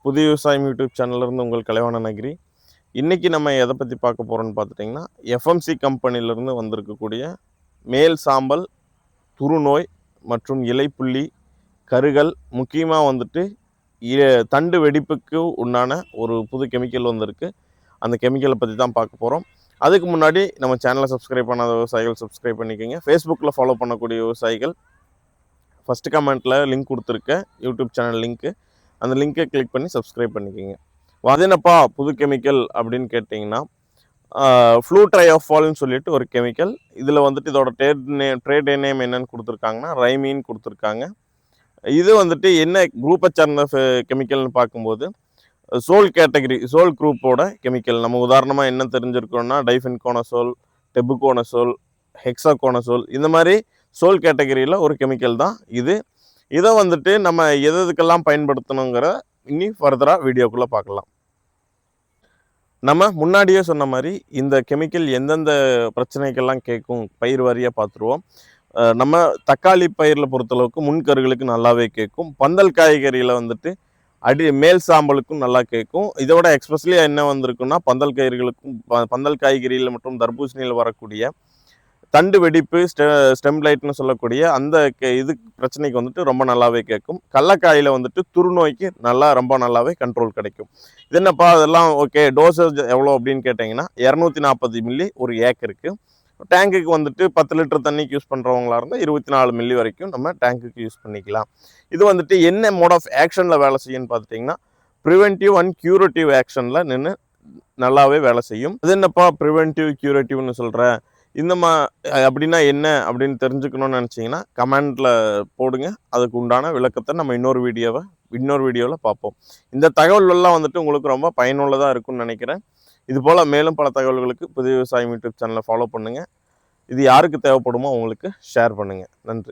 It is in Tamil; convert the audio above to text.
புதிய விவசாயம் யூடியூப் சேனல்லேருந்து உங்கள் கலைவாணன் நகிரி. இன்றைக்கி நம்ம எதை பற்றி பார்க்க போகிறோன்னு பார்த்துட்டிங்கன்னா, எஃப்எம்சி கம்பெனிலேருந்து வந்திருக்கக்கூடிய மேல் சாம்பல், துருநோய் மற்றும் இலைப்புள்ளி, கருகள், முக்கியமாக வந்துட்டு தண்டு வெடிப்புக்கு உண்டான ஒரு புது கெமிக்கல் வந்திருக்கு. அந்த கெமிக்கலை பற்றி தான் பார்க்க போகிறோம். அதுக்கு முன்னாடி நம்ம சேனலை சப்ஸ்கிரைப் பண்ணாத விவசாயிகள் சப்ஸ்கிரைப் பண்ணிக்கோங்க. ஃபேஸ்புக்கில் ஃபாலோ பண்ணக்கூடிய விவசாயிகள் ஃபஸ்ட்டு கமெண்ட்டில் லிங்க் கொடுத்துருக்கேன், யூடியூப் சேனல் லிங்க்கு. அந்த லிங்கை கிளிக் பண்ணி சப்ஸ்கிரைப் பண்ணிக்கோங்க. அது என்னப்பா புது கெமிக்கல் அப்படின்னு கேட்டிங்கன்னா, ஃப்ளூட்ரையோஃபால்னு சொல்லிட்டு ஒரு கெமிக்கல். இதில் வந்துட்டு இதோட ட்ரேட் நேம் என்னன்னு கொடுத்துருக்காங்கன்னா ரைமின்னு கொடுத்துருக்காங்க. இது வந்துட்டு என்ன குரூப்பை சார்ந்த கெமிக்கல்னு பார்க்கும்போது சோல் கேட்டகரி, சோல் குரூப்போட கெமிக்கல். நம்ம உதாரணமாக என்ன தெரிஞ்சிருக்கோம்னா டைஃபென்கோனசோல், டெபுகோனசோல், ஹெக்ஸாகோனசோல், இந்த மாதிரி சோல் கேட்டகரியில் ஒரு கெமிக்கல் தான் இது. இதை வந்துட்டு நம்ம எதுக்கெல்லாம் பயன்படுத்தணுங்கிற இனி ஃபர்தராக வீடியோக்குள்ளே பார்க்கலாம். நம்ம முன்னாடியே சொன்ன மாதிரி இந்த கெமிக்கல் எந்தெந்த பிரச்சனைக்கெல்லாம் கேட்கும் பயிர் வாரியாக பார்த்துருவோம். நம்ம தக்காளி பயிரில் பொறுத்தளவுக்கு முன்கருகளுக்கு நல்லாவே கேட்கும். பந்தல் காய்கறியில் வந்துட்டு மேல் சாம்பலுக்கும் நல்லா கேட்கும். இதோட எக்ஸ்பெஷலி என்ன வந்திருக்குன்னா பந்தல் காய்கறிகளுக்கும், பந்தல் காய்கறியில் மற்றும் தர்பூசணியில் வரக்கூடிய தண்டு வெடிப்பு, ஸ்டெம்லைட்னு சொல்லக்கூடிய அந்த இது பிரச்சனைக்கு வந்துட்டு ரொம்ப நல்லாவே கேட்கும். கடலக்காயில் வந்துட்டு துருநோய்க்கு ரொம்ப நல்லாவே கண்ட்ரோல் கிடைக்கும். இது என்னப்பா அதெல்லாம் ஓகே, டோசேஜ் எவ்வளோ அப்படின்னு கேட்டிங்கன்னா 240 மில்லி ஒரு ஏக்கருக்கு. டேங்குக்கு வந்துட்டு 10 லிட்டர் தண்ணிக்கு யூஸ் பண்ணுறவங்களா இருந்தால் 24 மில்லி வரைக்கும் நம்ம டேங்குக்கு யூஸ் பண்ணிக்கலாம். இது வந்துட்டு என்ன மோட் ஆஃப் ஆக்ஷனில் வேலை செய்யும்னு பார்த்துட்டிங்கன்னா ப்ரிவென்டிவ் அண்ட் க்யூரேட்டிவ் ஆக்ஷனில் நின்று நல்லாவே வேலை செய்யும். அது என்னப்பா ப்ரிவென்டிவ் க்யூரேட்டிவ்னு சொல்கிறேன், அப்படின்னா என்ன அப்படின்னு தெரிஞ்சுக்கணும்னு நினச்சிங்கன்னா கமெண்டில் போடுங்க. அதுக்கு உண்டான விளக்கத்தை நம்ம இன்னொரு வீடியோவில் பார்ப்போம். இந்த தகவல்கள்லாம் வந்துட்டு உங்களுக்கு ரொம்ப பயனுள்ளதாக இருக்கும்னு நினைக்கிறேன். இது போல் மேலும் பல தகவல்களுக்கு புதிய விவசாயம் யூடியூப் சேனலை ஃபாலோ பண்ணுங்கள். இது யாருக்கு தேவைப்படுமோ அவங்களுக்கு ஷேர் பண்ணுங்கள். நன்றி.